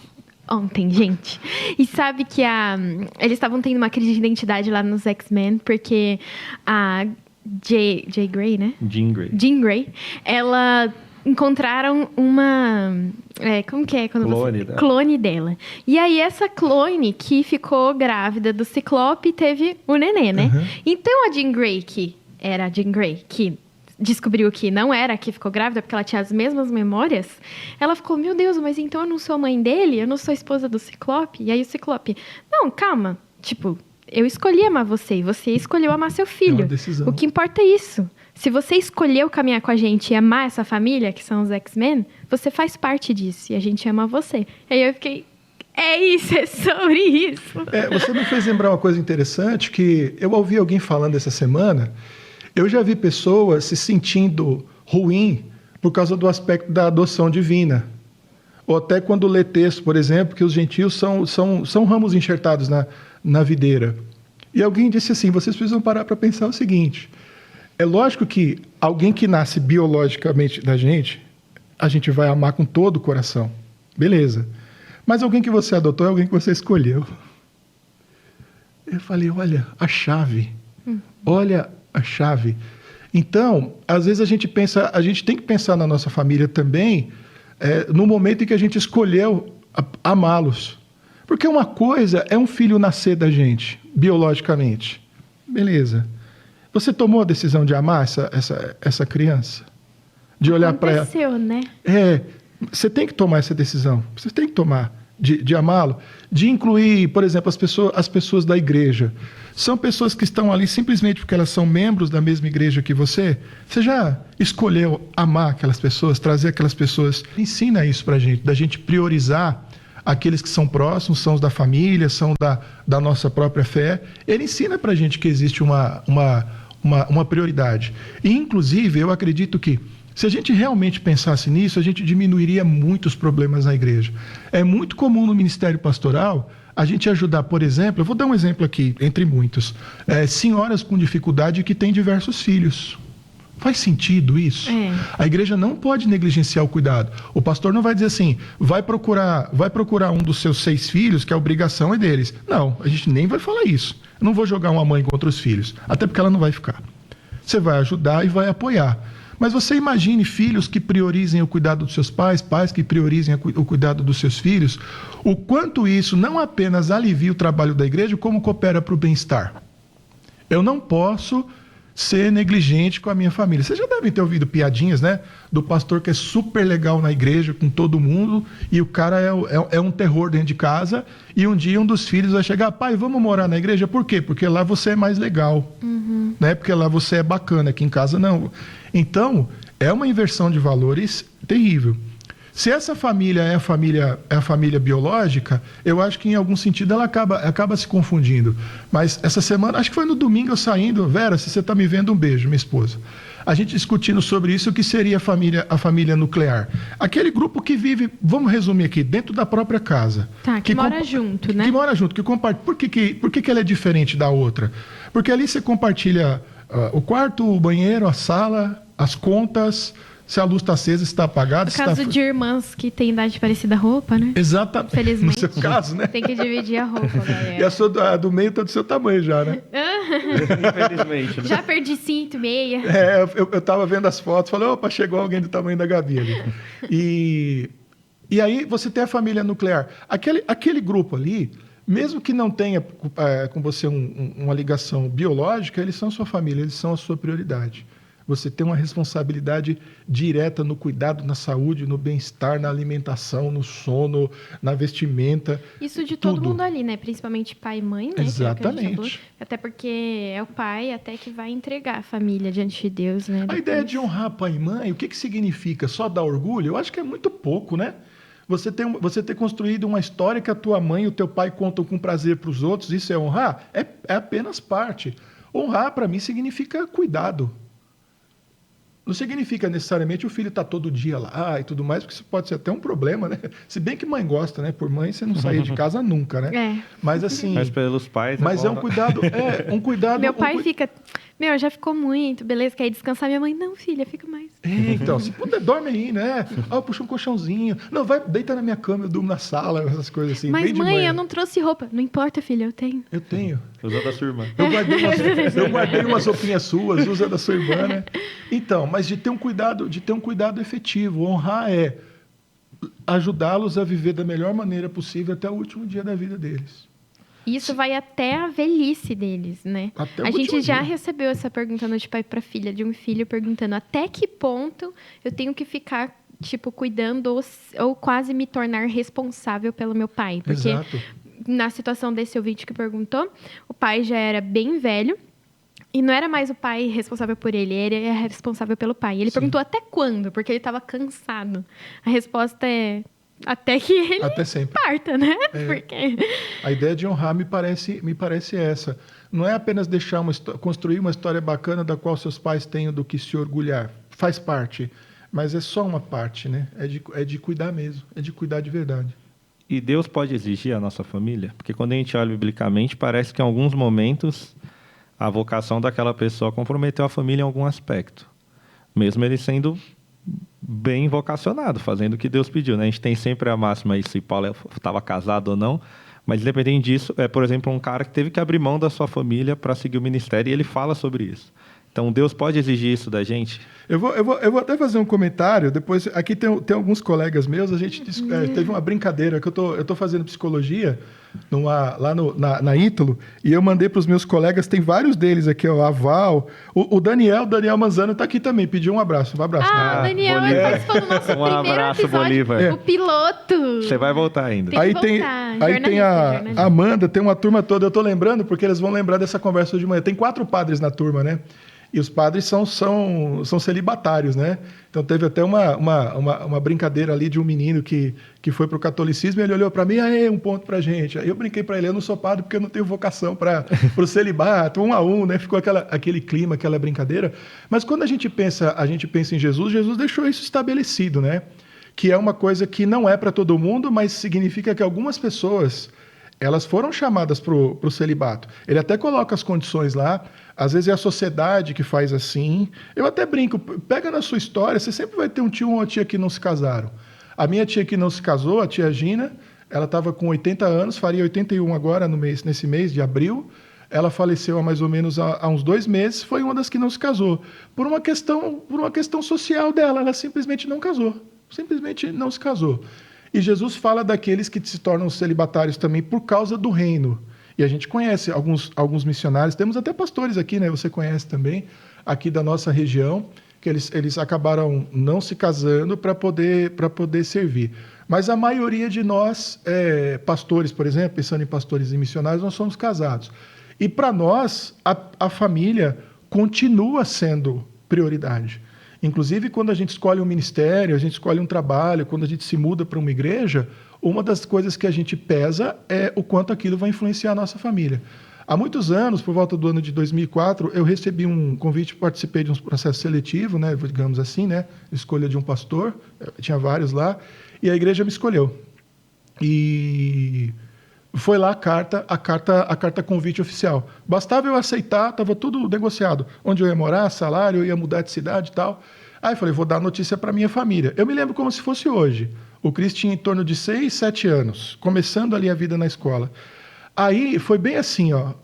Ontem, gente. E sabe que eles estavam tendo uma crise de identidade lá nos X-Men, porque a Jean Grey, né? Jean Grey. Ela encontraram uma... como que é? Clone dela. E aí, essa clone que ficou grávida do Ciclope teve o nenê, né? Uhum. Então, a Jean Grey, que era a Jean Grey, que... descobriu que não era que ficou grávida, porque ela tinha as mesmas memórias, ela ficou, meu Deus, mas então eu não sou mãe dele? Eu não sou esposa do Ciclope? E aí o Ciclope, não, calma, eu escolhi amar você, e você escolheu amar seu filho. É uma decisão. O que importa é isso. Se você escolheu caminhar com a gente e amar essa família, que são os X-Men, você faz parte disso, e a gente ama você. E aí eu fiquei... é isso, é sobre isso. Você me fez lembrar uma coisa interessante, que eu ouvi alguém falando essa semana. Eu já vi pessoas se sentindo ruim por causa do aspecto da adoção divina. Ou até quando lê texto, por exemplo, que os gentios são ramos enxertados na videira. E alguém disse assim, vocês precisam parar para pensar o seguinte, é lógico que alguém que nasce biologicamente da gente, a gente vai amar com todo o coração. Beleza. Mas alguém que você adotou é alguém que você escolheu. Eu falei, olha, a chave. Olha a chave. Então, às vezes a gente tem que pensar na nossa família também, no momento em que a gente escolheu amá-los. Porque uma coisa é um filho nascer da gente, biologicamente. Beleza. Você tomou a decisão de amar essa criança? De olhar para ela? Aconteceu, né? Você tem que tomar essa decisão. Você tem que tomar de amá-lo, de incluir, por exemplo, as pessoas da igreja. São pessoas que estão ali simplesmente porque elas são membros da mesma igreja que você. Você já escolheu amar aquelas pessoas, trazer aquelas pessoas? Ensina isso pra gente, da gente priorizar aqueles que são próximos, são os da família, são da nossa própria fé. Ele ensina pra gente que existe uma prioridade. E, inclusive, eu acredito que se a gente realmente pensasse nisso, a gente diminuiria muitos problemas na igreja. É muito comum no ministério pastoral a gente ajudar, por exemplo, eu vou dar um exemplo aqui, entre muitos, senhoras com dificuldade que têm diversos filhos. Faz sentido isso? A igreja não pode negligenciar o cuidado. O pastor não vai dizer assim, vai procurar um dos seus 6 filhos, que a obrigação é deles. Não, a gente nem vai falar isso. Eu não vou jogar uma mãe contra os filhos, até porque ela não vai ficar. Você vai ajudar e vai apoiar. Mas você imagine filhos que priorizem o cuidado dos seus pais, pais que priorizem o cuidado dos seus filhos, o quanto isso não apenas alivia o trabalho da igreja, como coopera para o bem-estar. Eu não posso ser negligente com a minha família. Vocês já devem ter ouvido piadinhas, né? Do pastor que é super legal na igreja com todo mundo e o cara é um terror dentro de casa e um dia um dos filhos vai chegar, pai, vamos morar na igreja? Por quê? Porque lá você é mais legal, né? Porque lá você é bacana, aqui em casa não. Então, é uma inversão de valores terrível. Se essa família é a família biológica, eu acho que em algum sentido ela acaba se confundindo. Mas essa semana, acho que foi no domingo eu saindo, Vera, se você está me vendo, um beijo, minha esposa. A gente discutindo sobre isso, o que seria a família nuclear. Aquele grupo que vive, vamos resumir aqui, dentro da própria casa. Tá, que mora junto, né? Que mora junto, que compartilha. Por que ela é diferente da outra? Porque ali você compartilha o quarto, o banheiro, a sala, as contas, se a luz está acesa, se está apagada. No caso de irmãs que têm idade parecida, roupa, né? Exatamente. Felizmente. No seu caso, né? Tem que dividir a roupa, galera. E a do meio está do seu tamanho já, né? Infelizmente, né? Já perdi cinto, meia. Eu estava vendo as fotos, falei, opa, chegou alguém do tamanho da Gabi ali. E aí você tem a família nuclear. Aquele grupo ali, mesmo que não tenha com você uma ligação biológica, eles são sua família, eles são a sua prioridade. Você tem uma responsabilidade direta no cuidado, na saúde, no bem-estar, na alimentação, no sono, na vestimenta. Isso de todo mundo ali, né? Principalmente pai e mãe, né? Exatamente. Até porque é o pai até que vai entregar a família diante de Deus, né? A ideia de honrar pai e mãe, o que significa? Só dar orgulho? Eu acho que é muito pouco, né? Você ter construído uma história que a tua mãe e o teu pai contam com prazer para os outros, isso é honrar? É apenas parte. Honrar, para mim, significa cuidado. Não significa necessariamente o filho estar todo dia lá e tudo mais, porque isso pode ser até um problema, né? Se bem que mãe gosta, né? Por mãe você não sair de casa nunca, né? É. Mas assim... Mas pelos pais... Mas é um cuidado... um cuidado... Meu pai fica... já ficou muito, beleza, quer ir descansar? Minha mãe, não, filha, fica mais. Então, se puder, dorme aí, né? Puxa um colchãozinho. Não, vai, deita na minha cama, eu durmo na sala, essas coisas assim. Mas, bem de mãe, manhã. eu não trouxe roupa. Não importa, filha, eu tenho. Eu tenho. Usa da sua irmã. Eu guardei umas roupinhas suas, usa da sua irmã, né? Então, mas de ter um cuidado efetivo. Honrar é ajudá-los a viver da melhor maneira possível até o último dia da vida deles. Isso vai até a velhice deles, né? Até o a gente último já dia. recebeu essa pergunta de pai para filha, de um filho perguntando até que ponto eu tenho que ficar, cuidando ou quase me tornar responsável pelo meu pai. Porque Exato. na situação desse ouvinte que perguntou, o pai já era bem velho e não era mais o pai responsável por ele era responsável pelo pai. Ele perguntou até quando, porque ele estava cansado. A resposta é... Até que ele Até sempre. parta, né? Porque... A ideia de honrar me parece essa. Não é apenas construir uma história bacana da qual seus pais tenham do que se orgulhar. Faz parte, mas é só uma parte, né? É de cuidar mesmo, é de cuidar de verdade. E Deus pode exigir a nossa família? Porque quando a gente olha biblicamente, parece que em alguns momentos a vocação daquela pessoa comprometeu a família em algum aspecto. Mesmo ele sendo... bem vocacionado, fazendo o que Deus pediu, né? A gente tem sempre a máxima aí se Paulo estava casado ou não, mas independente disso, por exemplo, um cara que teve que abrir mão da sua família para seguir o ministério e ele fala sobre isso. Então, Deus pode exigir isso da gente? Eu vou até fazer um comentário. Depois, aqui tem alguns colegas meus. A gente teve uma brincadeira que eu tô fazendo psicologia lá na Ítalo, e eu mandei para os meus colegas. Tem vários deles aqui, ó, a Val, o Daniel Manzano está aqui também. Pediu um abraço. Um abraço. O Daniel participou do nosso primeiro abraço, episódio. Bolívar. O piloto. Você vai voltar ainda. Aí tem a Amanda, tem uma turma toda. Eu tô lembrando porque eles vão lembrar dessa conversa de manhã. Tem 4 padres na turma, né? E os padres são celibatários, né? Então teve até uma brincadeira ali de um menino que foi para o catolicismo e ele olhou para mim, um ponto para gente. Aí eu brinquei para ele, eu não sou padre porque eu não tenho vocação para o celibato, 1 a 1, né? Ficou aquele clima, aquela brincadeira. Mas quando a gente pensa em Jesus deixou isso estabelecido, né? Que é uma coisa que não é para todo mundo, mas significa que algumas pessoas... elas foram chamadas para o celibato. Ele até coloca as condições lá. Às vezes é a sociedade que faz assim. Eu até brinco, pega na sua história, você sempre vai ter um tio ou uma tia que não se casaram. A minha tia que não se casou, a tia Gina, ela estava com 80 anos, faria 81 agora nesse mês de abril. Ela faleceu há mais ou menos há uns 2 meses, foi uma das que não se casou. Por uma questão social dela, ela simplesmente não casou. Simplesmente não se casou. E Jesus fala daqueles que se tornam celibatários também por causa do reino. E a gente conhece alguns missionários, temos até pastores aqui, né? Você conhece também, aqui da nossa região, que eles acabaram não se casando para poder servir. Mas a maioria de nós, pastores, por exemplo, pensando em pastores e missionários, nós somos casados. E para nós, a família continua sendo prioridade. Inclusive, quando a gente escolhe um ministério, a gente escolhe um trabalho, quando a gente se muda para uma igreja, uma das coisas que a gente pesa é o quanto aquilo vai influenciar a nossa família. Há muitos anos, por volta do ano de 2004, eu recebi um convite, participei de um processo seletivo, né, digamos assim, né, escolha de um pastor, tinha vários lá, e a igreja me escolheu. E foi lá a carta convite oficial. Bastava eu aceitar, estava tudo negociado. Onde eu ia morar, salário, eu ia mudar de cidade e tal. Aí eu falei, vou dar notícia para minha família. Eu me lembro como se fosse hoje. O Cris tinha em torno de 6, 7 anos, começando ali a vida na escola. Aí foi bem assim, ó.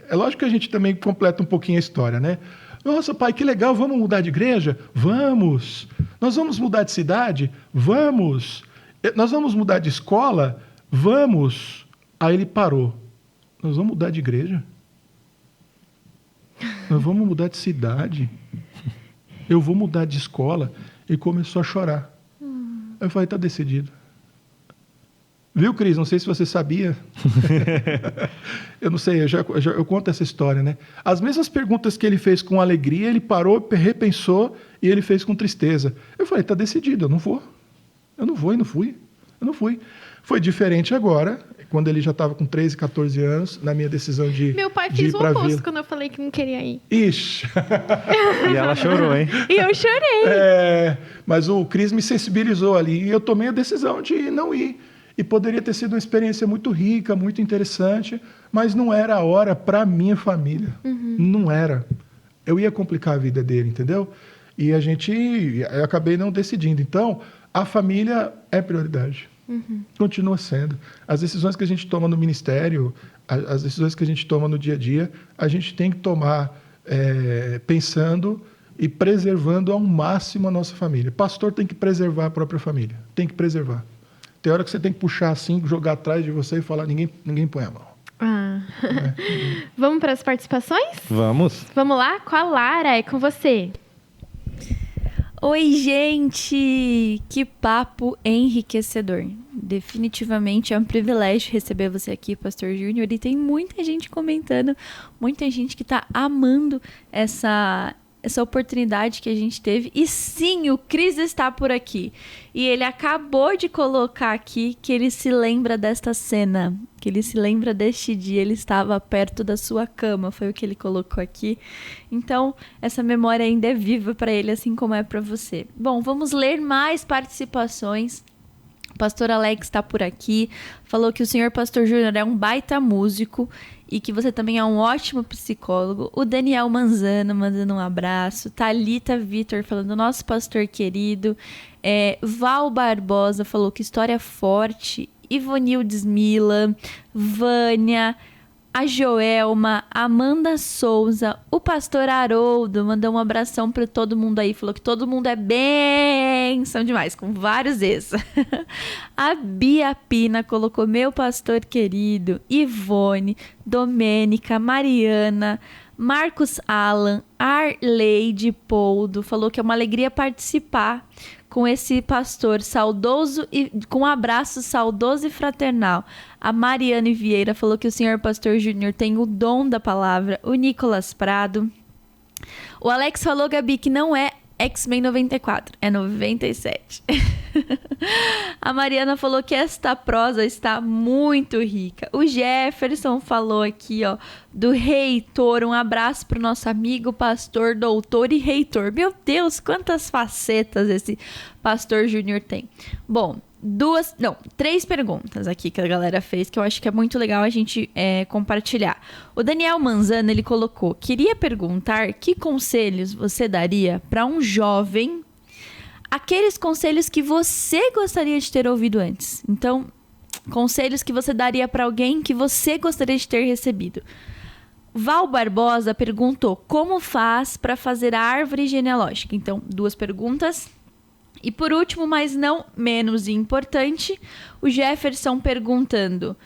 É lógico que a gente também completa um pouquinho a história, né? Nossa, pai, que legal, vamos mudar de igreja? Vamos! Nós vamos mudar de cidade? Vamos! Nós vamos mudar de escola? Vamos! Aí ele parou. Nós vamos mudar de igreja? Nós vamos mudar de cidade? Eu vou mudar de escola? E começou a chorar. Aí eu falei, tá decidido. Viu, Cris? Não sei se você sabia. Eu não sei, eu conto essa história, né? As mesmas perguntas que ele fez com alegria, ele parou, repensou e ele fez com tristeza. Eu falei, tá decidido, eu não vou. Eu não vou e não fui. Eu não fui. Foi diferente agora, quando ele já estava com 13, 14 anos, na minha decisão de Meu pai de fez ir o pra oposto vila. quando eu falei que não queria ir. Ixi! E ela chorou, hein? E eu chorei. Mas o Cris me sensibilizou ali e eu tomei a decisão de não ir. E poderia ter sido uma experiência muito rica, muito interessante, mas não era a hora para a minha família. Não era. Eu ia complicar a vida dele, entendeu? E eu acabei não decidindo. Então, a família é prioridade. Continua sendo. As decisões que a gente toma no ministério, as decisões que a gente toma no dia a dia, a gente tem que tomar pensando e preservando ao máximo a nossa família. Pastor tem que preservar a própria família. Tem que preservar. Tem hora que você tem que puxar assim, jogar atrás de você e falar, ninguém põe a mão. Vamos para as participações? Vamos. Vamos lá? Com a Lara, é com você. Oi, gente! Que papo enriquecedor. Definitivamente é um privilégio receber você aqui, Pastor Júnior. E tem muita gente comentando, muita gente que está amando essa oportunidade que a gente teve. E sim, o Cris está por aqui. E ele acabou de colocar aqui que ele se lembra desta cena, que ele se lembra deste dia. Ele estava perto da sua cama, foi o que ele colocou aqui. Então, essa memória ainda é viva para ele, assim como é para você. Bom, vamos ler mais participações. O pastor Alex está por aqui, falou que o senhor pastor Júnior é um baita músico e que você também é um ótimo psicólogo. O Daniel Manzano mandando um abraço. Thalita Vitor falando, nosso pastor querido. Val Barbosa falou que história forte. Ivonildes Mila, Vânia, a Joelma, Amanda Souza, o pastor Haroldo mandou um abração para todo mundo aí, falou que todo mundo é bênção demais, com vários es. A Bia Pina colocou meu pastor querido, Ivone, Domênica, Mariana, Marcos Alan, Arleide Poldo, falou que é uma alegria participar com esse pastor saudoso e com um abraço saudoso e fraternal. A Mariane Vieira falou que o senhor pastor Júnior tem o dom da palavra. O Nicolas Prado. O Alex falou, Gabi, que não é X-Men 94, é 97. A Mariana falou que esta prosa está muito rica. O Jefferson falou aqui, ó, do reitor. Um abraço para o nosso amigo pastor, doutor e reitor. Meu Deus, quantas facetas esse pastor Júnior tem. Bom, 3 perguntas aqui que a galera fez, que eu acho que é muito legal a gente compartilhar. O Daniel Manzano, ele colocou, queria perguntar que conselhos você daria para um jovem, aqueles conselhos que você gostaria de ter ouvido antes. Então, conselhos que você daria para alguém que você gostaria de ter recebido. Val Barbosa perguntou, como faz para fazer a árvore genealógica? Então, 2 perguntas. E por último, mas não menos importante, o Jefferson perguntando,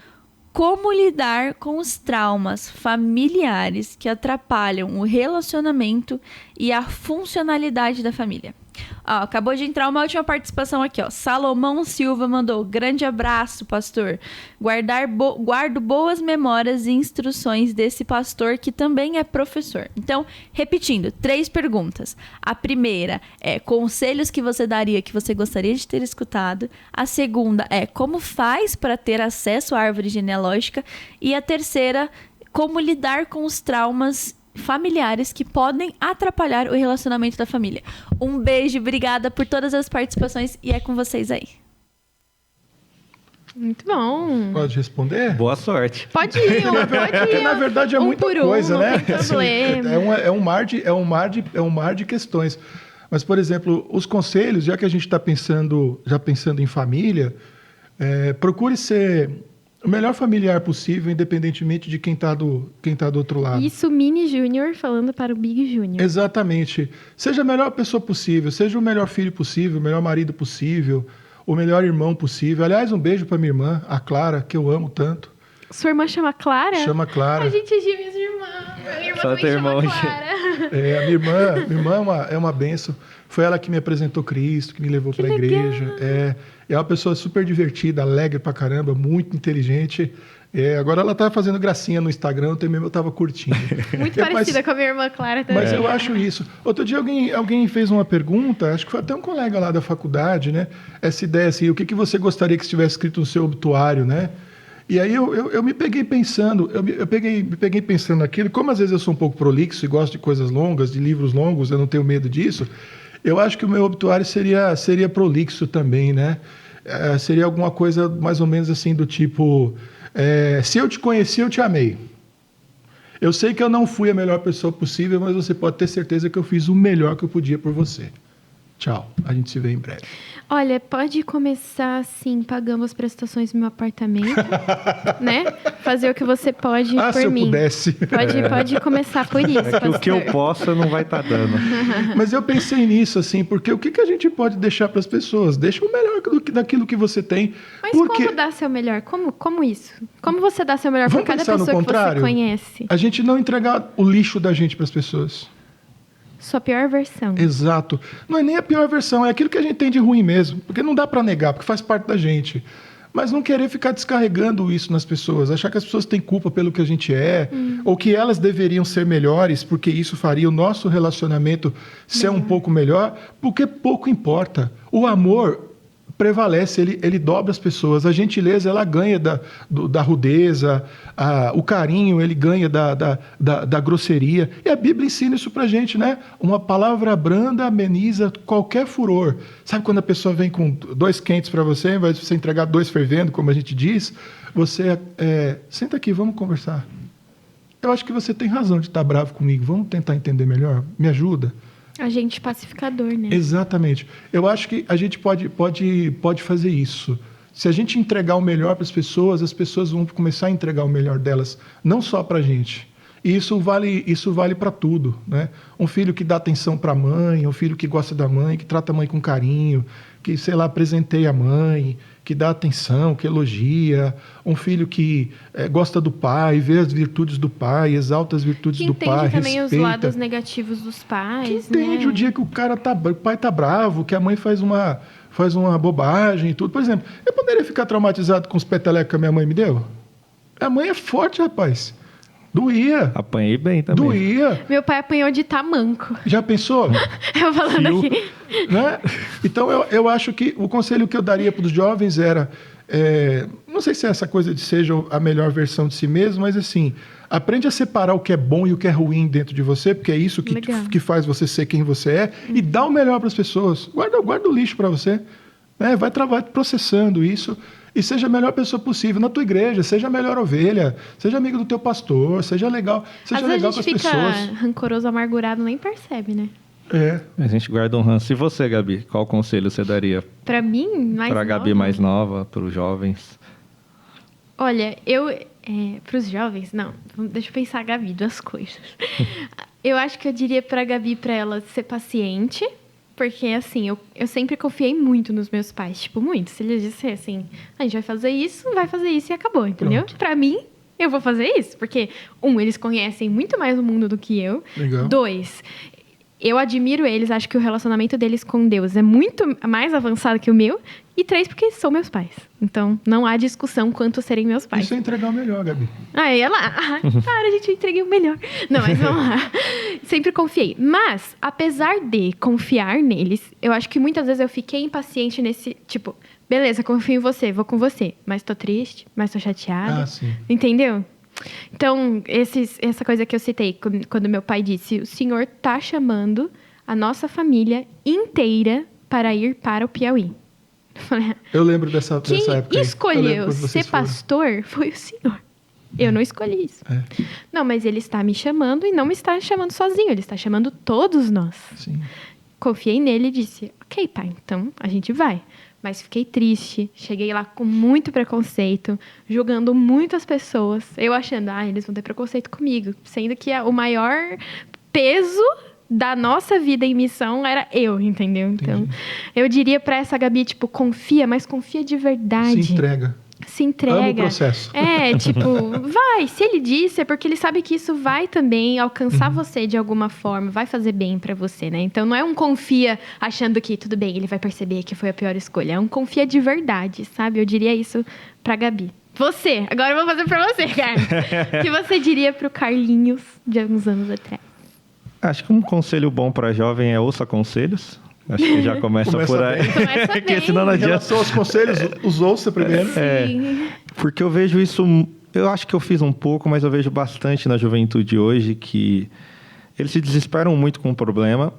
como lidar com os traumas familiares que atrapalham o relacionamento e a funcionalidade da família? Ó, acabou de entrar uma última participação aqui, ó. Salomão Silva mandou: grande abraço, pastor. Guardo boas memórias e instruções desse pastor que também é professor. Então, repetindo, 3 perguntas. A primeira é conselhos que você daria que você gostaria de ter escutado. A segunda é como faz para ter acesso à árvore genealógica. E a terceira, como lidar com os traumas familiares que podem atrapalhar o relacionamento da família. Um beijo, obrigada por todas as participações e é com vocês aí. Muito bom. Pode responder? Boa sorte. Pode ir, Porque, na verdade, é muita coisa, né? Não tem problema. É um mar de questões. Mas, por exemplo, os conselhos, já que a gente está pensando em família, procure ser o melhor familiar possível, independentemente de quem está do outro lado. Isso, Mini Júnior falando para o Big Júnior. Exatamente. Seja a melhor pessoa possível, seja o melhor filho possível, o melhor marido possível, o melhor irmão possível. Aliás, um beijo para minha irmã, a Clara, que eu amo tanto. Sua irmã chama Clara? Chama Clara. A gente é gêmeas de irmã. Minha irmã Só também chama irmão. Clara. A minha irmã é uma benção. Foi ela que me apresentou Cristo, que me levou para a igreja. É uma pessoa super divertida, alegre pra caramba, muito inteligente. Agora ela tá fazendo gracinha no Instagram, ontem mesmo eu tava curtindo. Muito parecida com a minha irmã Clara também. Mas eu acho isso. Outro dia alguém fez uma pergunta, acho que foi até um colega lá da faculdade, né? Essa ideia assim, o que você gostaria que estivesse escrito no seu obituário, né? E aí eu me peguei pensando, me peguei pensando naquilo, como às vezes eu sou um pouco prolixo e gosto de coisas longas, de livros longos, eu não tenho medo disso. Eu acho que o meu obituário seria prolixo também, né? Seria alguma coisa mais ou menos assim do tipo: se eu te conheci, eu te amei. Eu sei que eu não fui a melhor pessoa possível, mas você pode ter certeza que eu fiz o melhor que eu podia por você. Tchau, a gente se vê em breve. Olha, pode começar assim, pagando as prestações do meu apartamento, né? Fazer o que você pode por se eu mim. pudesse. Pode começar por isso, É que o que eu posso não vai estar dando. Mas eu pensei nisso, assim, porque o que a gente pode deixar para as pessoas? Deixa o melhor daquilo que você tem. Mas porque... como dar seu melhor? Como isso? Como você dá seu melhor para Vamos cada pensar no pessoa que você contrário? conhece? A gente não entregar o lixo da gente para as pessoas. Sua pior versão. Exato. Não é nem a pior versão, é aquilo que a gente tem de ruim mesmo. Porque não dá para negar, porque faz parte da gente. Mas não querer ficar descarregando isso nas pessoas, achar que as pessoas têm culpa pelo que a gente é, ou que elas deveriam ser melhores, porque isso faria o nosso relacionamento ser um pouco melhor, porque pouco importa. O amor prevalece, ele dobra as pessoas. A gentileza, ela ganha da rudeza, o carinho, ele ganha da grosseria. E a Bíblia ensina isso pra gente, né? Uma palavra branda ameniza qualquer furor. Sabe quando a pessoa vem com 2 quentes para você, ao invés de você entregar 2 fervendo, como a gente diz, você senta aqui, vamos conversar. Eu acho que você tem razão de estar bravo comigo. Vamos tentar entender melhor? Me ajuda? Agente pacificador, né? Exatamente. Eu acho que a gente pode fazer isso. Se a gente entregar o melhor para as pessoas vão começar a entregar o melhor delas, não só para a gente. E isso vale para tudo, né? Um filho que dá atenção para a mãe, um filho que gosta da mãe, que trata a mãe com carinho, que, sei lá, presenteia a mãe, que dá atenção, que elogia, um filho que gosta do pai, vê as virtudes do pai, exalta as virtudes do pai, respeita. Entende também os lados negativos dos pais, que entende, né? O dia que o pai tá bravo, que a mãe faz uma bobagem e tudo. Por exemplo, eu poderia ficar traumatizado com os petelecos que a minha mãe me deu? A mãe é forte, rapaz. Doía. Apanhei bem também. Doía. Meu pai apanhou de tamanco. Já pensou? Eu falando aqui. Né? Então, eu acho que o conselho que eu daria para os jovens era... não sei se é essa coisa de seja a melhor versão de si mesmo, mas assim, aprende a separar o que é bom e o que é ruim dentro de você, porque é isso que faz você ser quem você é, e dá o melhor para as pessoas. Guarda o lixo para você. Vai processando isso e seja a melhor pessoa possível na tua igreja, seja a melhor ovelha, seja amigo do teu pastor, seja legal com as pessoas. Às vezes a gente fica rancoroso, amargurado, nem percebe, né? A gente guarda um ranço. E você, Gabi? Qual conselho você daria? Para mim, mais para a Gabi mais nova, para os jovens? Olha, para os jovens, não. Deixa eu pensar, Gabi, 2 coisas. Eu acho que eu diria para a Gabi, para ela ser paciente, porque, assim, eu sempre confiei muito nos meus pais, tipo, muito. Se eles disserem assim, a gente vai fazer isso e acabou, entendeu? Para mim, eu vou fazer isso, porque, eles conhecem muito mais o mundo do que eu. Legal. 2, eu admiro eles, acho que o relacionamento deles com Deus é muito mais avançado que o meu. E 3, porque são meus pais. Então, não há discussão quanto serem meus pais. Isso é entregar o melhor, Gabi. Aí ela, para, a gente entreguei o melhor. Não, mas vamos lá. Sempre confiei. Mas, apesar de confiar neles, eu acho que muitas vezes eu fiquei impaciente nesse, tipo, beleza, confio em você, vou com você. Mas tô triste, mas tô chateada. Ah, sim. Entendeu? Então, essa coisa que eu citei, quando meu pai disse, o senhor tá chamando a nossa família inteira para ir para o Piauí. Eu lembro dessa época. Quem escolheu ser pastor foi o senhor. Eu não escolhi isso. É. Não, mas ele está me chamando e não me está chamando sozinho. Ele está chamando todos nós. Sim. Confiei nele e disse, ok, pai, então a gente vai. Mas fiquei triste. Cheguei lá com muito preconceito, julgando muitas pessoas. Eu achando, eles vão ter preconceito comigo. Sendo que o maior peso da nossa vida em missão era eu, entendeu? Então, Entendi. eu diria pra essa Gabi, tipo, confia, mas confia de verdade. Se entrega. Se entrega. Ama o processo. Tipo, vai. Se ele disse, é porque ele sabe que isso vai também alcançar você de alguma forma, vai fazer bem pra você, né? Então, não é um confia achando que, tudo bem, ele vai perceber que foi a pior escolha. É um confia de verdade, sabe? Eu diria isso pra Gabi. Você, agora eu vou fazer pra você, Carlos. O que você diria pro Carlinhos de alguns anos atrás? Acho que um conselho bom para jovem é ouça conselhos. Acho que já começa por aí. Começa Porque bem. senão não Em adianta. relação aos conselhos, os ouça primeiro. Sim. Porque eu vejo isso... Eu acho que eu fiz um pouco, mas eu vejo bastante na juventude hoje que eles se desesperam muito com o problema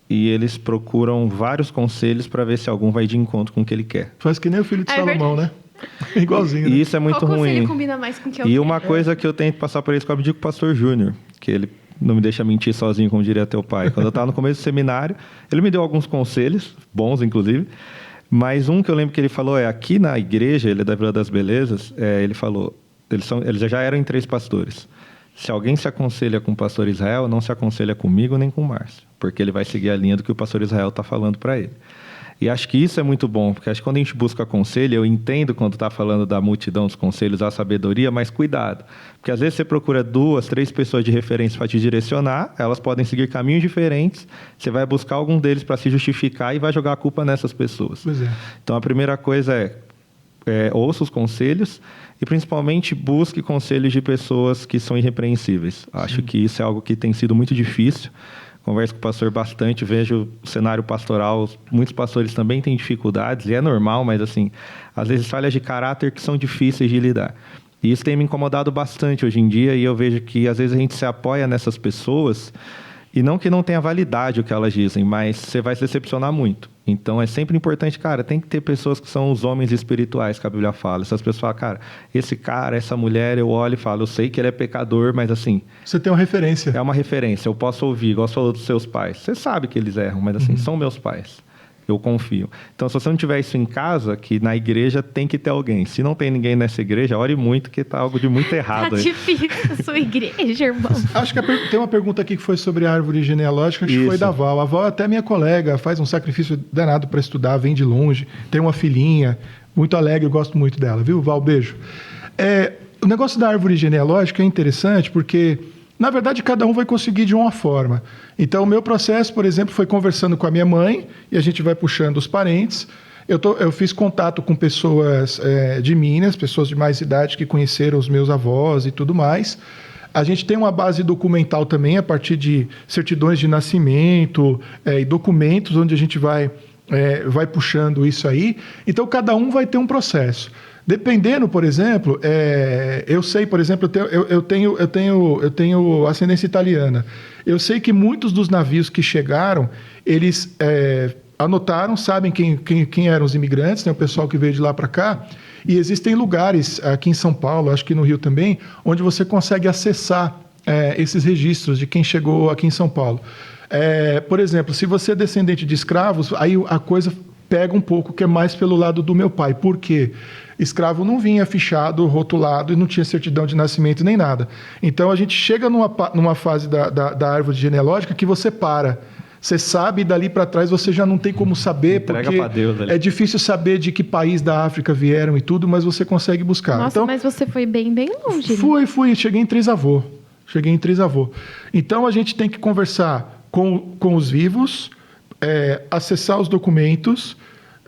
e eles procuram vários conselhos para ver se algum vai de encontro com o que ele quer. Faz que nem o filho de É Salomão, né? Igualzinho. E Né? isso é muito Qual conselho ruim. combina mais com o que eu E quero? uma coisa que eu tento passar para eles, que eu digo com o pastor Júnior, que ele não me deixa mentir sozinho, como diria teu pai. Quando eu estava no começo do seminário, ele me deu alguns conselhos, bons inclusive, mas um que eu lembro que ele falou aqui na igreja, ele é da Vila das Belezas, ele falou, eles já eram em 3 pastores. Se alguém se aconselha com o pastor Israel, não se aconselha comigo nem com o Márcio, porque ele vai seguir a linha do que o pastor Israel está falando para ele. E acho que isso é muito bom, porque acho que quando a gente busca conselho, eu entendo quando está falando da multidão dos conselhos, da sabedoria, mas cuidado. Porque às vezes você procura 2, 3 pessoas de referência para te direcionar, elas podem seguir caminhos diferentes, você vai buscar algum deles para se justificar e vai jogar a culpa nessas pessoas. Pois é. Então a primeira coisa é ouça os conselhos e principalmente busque conselhos de pessoas que são irrepreensíveis. Acho que isso é algo que tem sido muito difícil. Converso com o pastor bastante, vejo o cenário pastoral, muitos pastores também têm dificuldades, e é normal, mas assim, às vezes falhas de caráter que são difíceis de lidar. E isso tem me incomodado bastante hoje em dia, e eu vejo que às vezes a gente se apoia nessas pessoas, e não que não tenha validade o que elas dizem, mas você vai se decepcionar muito. Então é sempre importante, cara, tem que ter pessoas que são os homens espirituais que a Bíblia fala. Essas pessoas falam, cara, esse cara, essa mulher, eu olho e falo, eu sei que ele é pecador, mas assim... Você tem uma referência. É uma referência, eu posso ouvir, igual você falou dos seus pais. Você sabe que eles erram, mas assim, são meus pais. Eu confio. Então, se você não tiver isso em casa, que na igreja tem que ter alguém. Se não tem ninguém nessa igreja, ore muito, que tá algo de muito errado Tá aí. difícil a sua igreja, irmão. Acho que tem uma pergunta aqui que foi sobre a árvore genealógica, que Isso. foi da Val. A Val é até minha colega, faz um sacrifício danado para estudar, vem de longe, tem uma filhinha, muito alegre, eu gosto muito dela, viu, Val? Beijo. O negócio da árvore genealógica é interessante porque, na verdade, cada um vai conseguir de uma forma. Então, o meu processo, por exemplo, foi conversando com a minha mãe, e a gente vai puxando os parentes. Eu fiz contato com pessoas de Minas, pessoas de mais idade que conheceram os meus avós e tudo mais. A gente tem uma base documental também, a partir de certidões de nascimento e documentos, onde a gente vai puxando isso aí. Então, cada um vai ter um processo. Dependendo, por exemplo, eu sei, por exemplo, eu tenho ascendência italiana. Eu sei que muitos dos navios que chegaram, eles anotaram, sabem quem eram os imigrantes, né, o pessoal que veio de lá para cá, e existem lugares aqui em São Paulo, acho que no Rio também, onde você consegue acessar esses registros de quem chegou aqui em São Paulo. Por exemplo, se você é descendente de escravos, aí a coisa pega um pouco, que é mais pelo lado do meu pai. Por quê? Escravo não vinha fichado, rotulado e não tinha certidão de nascimento nem nada. Então, a gente chega numa fase da árvore genealógica que você para. Você sabe, e dali para trás você já não tem como saber, Entrega porque pra Deus, é difícil saber de que país da África vieram e tudo, mas você consegue buscar. Nossa, então, mas você foi bem longe. Né? Fui. Cheguei em Trisavô. Então, a gente tem que conversar com os vivos, acessar os documentos.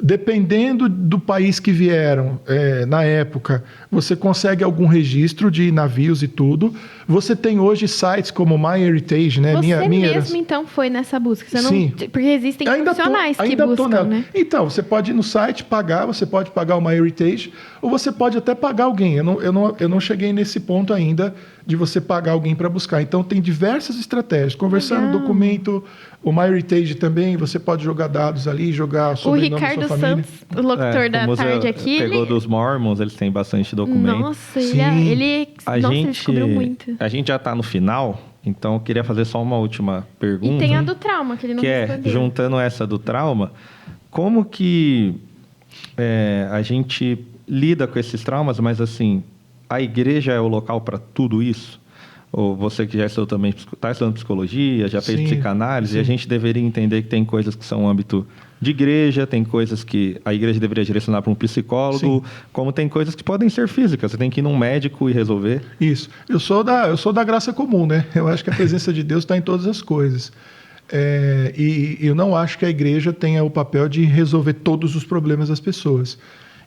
Dependendo do país que vieram, na época, você consegue algum registro de navios e tudo. Você tem hoje sites como MyHeritage, né? Você mesmo, então, foi nessa busca? Você Sim. Porque existem profissionais que buscam, né? Então, você pode ir no site pagar, você pode pagar o MyHeritage, ou você pode até pagar alguém. Eu não cheguei nesse ponto ainda de você pagar alguém para buscar. Então, tem diversas estratégias. Conversando no documento, o MyHeritage também, você pode jogar dados ali, jogar sobrenome da sua família. O Ricardo Santos, o locutor da tarde aqui... Pegou dos Mormons, eles têm bastante documento. Nossa, ele descobriu muito. A gente já está no final, então eu queria fazer só uma última pergunta. E tem a do trauma, que ele não respondeu. Juntando essa do trauma, como que a gente lida com esses traumas, mas assim, a igreja é o local para tudo isso? Ou você que já estudou também, está estudando psicologia, já fez psicanálise, e a gente deveria entender que tem coisas que são âmbito de igreja, tem coisas que a igreja deveria direcionar para um psicólogo, como tem coisas que podem ser físicas, você tem que ir num médico e resolver. Isso. Eu sou da graça comum, né? Eu acho que a presença de Deus está em todas as coisas. E eu não acho que a igreja tenha o papel de resolver todos os problemas das pessoas.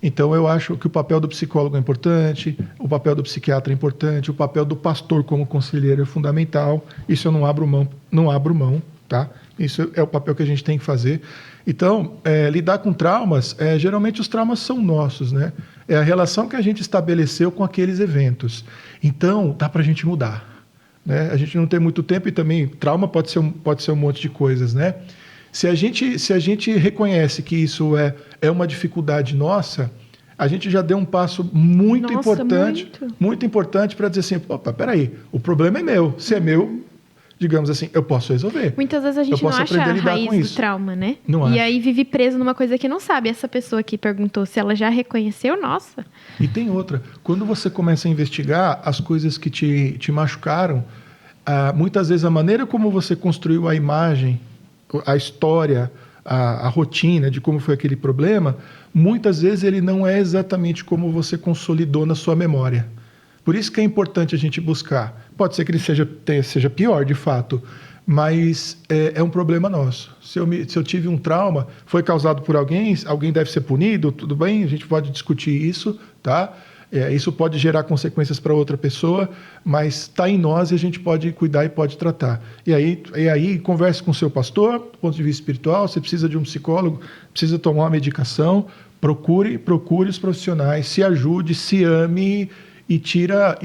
Então, eu acho que o papel do psicólogo é importante, o papel do psiquiatra é importante, o papel do pastor como conselheiro é fundamental. Isso eu não abro mão, tá? Isso é o papel que a gente tem que fazer. Então, lidar com traumas, geralmente os traumas são nossos, né? É a relação que a gente estabeleceu com aqueles eventos. Então, dá para a gente mudar, né? A gente não tem muito tempo e também trauma pode ser um monte de coisas, né? Se a gente reconhece que isso é uma dificuldade nossa, a gente já deu um passo muito importante para dizer assim, opa, peraí, o problema é meu. Se é meu, digamos assim, eu posso resolver. Muitas vezes a gente não acha a raiz do trauma, né? Não e aí vive preso numa coisa que não sabe. Essa pessoa que perguntou se ela já reconheceu, nossa. E tem outra. Quando você começa a investigar as coisas que te machucaram, muitas vezes a maneira como você construiu a imagem, a história, a rotina de como foi aquele problema, muitas vezes ele não é exatamente como você consolidou na sua memória. Por isso que é importante a gente buscar. Pode ser que ele seja pior, de fato, mas é um problema nosso. Se eu tive um trauma, foi causado por alguém deve ser punido, tudo bem, a gente pode discutir isso, tá? Isso pode gerar consequências para outra pessoa, mas está em nós e a gente pode cuidar e pode tratar. E aí converse com o seu pastor, do ponto de vista espiritual, você precisa de um psicólogo, precisa tomar uma medicação, procure os profissionais, se ajude, se ame e tira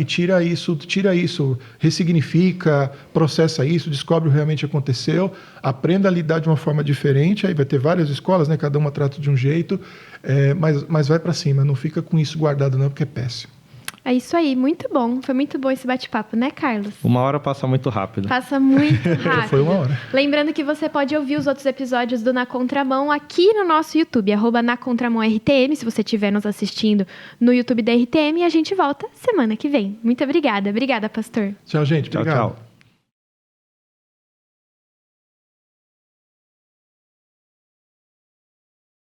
isso, ressignifica, processa isso, descobre o que realmente aconteceu, aprenda a lidar de uma forma diferente. Aí vai ter várias escolas, né? Cada uma trata de um jeito, mas vai para cima, não fica com isso guardado não, porque é péssimo. É isso aí, muito bom. Foi muito bom esse bate-papo, né, Carlos? 1 hora passa muito rápido. Passa muito rápido. Foi 1 hora. Lembrando que você pode ouvir os outros episódios do Na Contramão aqui no nosso YouTube, @NaContramãoRTM, se você estiver nos assistindo no YouTube da RTM, e a gente volta semana que vem. Muito obrigada. Obrigada, pastor. Tchau, gente. Tchau, Obrigado. tchau.